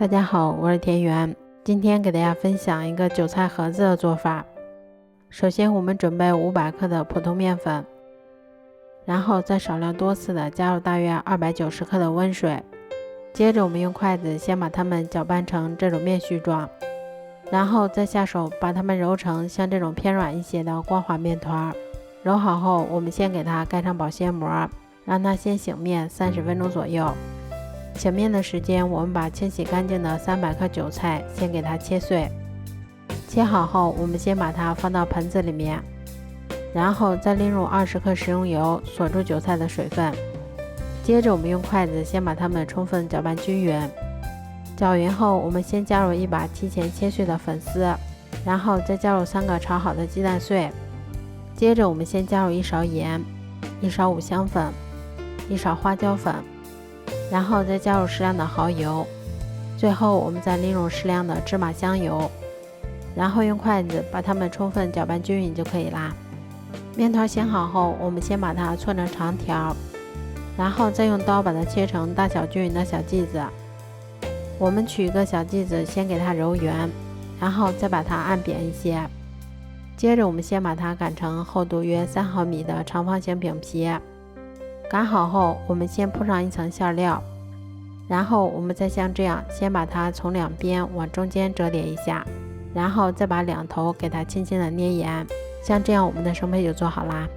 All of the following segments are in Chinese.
大家好，我是田园，今天给大家分享一个韭菜盒子的做法。首先我们准备500克的普通面粉，然后再少量多次的加入大约290克的温水，接着我们用筷子先把它们搅拌成这种面絮状，然后再下手把它们揉成像这种偏软一些的光滑面团。揉好后，我们先给它盖上保鲜膜，让它先醒面30分钟左右。醒面的时间，我们把清洗干净的300克韭菜先给它切碎。切好后，我们先把它放到盆子里面，然后再淋入20克食用油，锁住韭菜的水分。接着我们用筷子先把它们充分搅拌均匀。搅匀后，我们先加入一把提前切碎的粉丝，然后再加入3个炒好的鸡蛋碎。接着我们先加入1勺盐、1勺五香粉、1勺花椒粉，然后再加入适量的蚝油，最后我们再淋入适量的芝麻香油，然后用筷子把它们充分搅拌均匀就可以啦。面团醒好后，我们先把它搓成长条，然后再用刀把它切成大小均匀的小剂子。我们取一个小剂子先给它揉圆，然后再把它按扁一些。接着我们先把它擀成厚度约3毫米的长方形饼皮。擀好后，我们先铺上一层馅料，然后我们再像这样先把它从两边往中间折叠一下，然后再把两头给它轻轻的捏严，像这样我们的生胚就做好啦。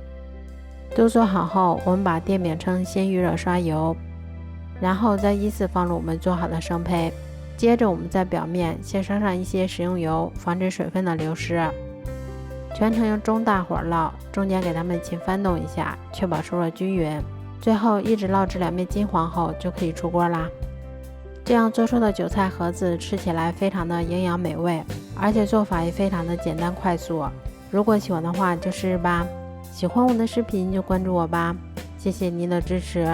都做好后，我们把电饼铛先预热刷油，然后再依次放入我们做好的生胚。接着我们在表面先刷上一些食用油，防止水分的流失。全程用中大火烙，中间给它们勤翻动一下，确保受热均匀。最后一直烙至两面金黄后就可以出锅啦。这样做出的韭菜盒子吃起来非常的营养美味，而且做法也非常的简单快速。如果喜欢的话就试试吧。喜欢我的视频就关注我吧，谢谢您的支持。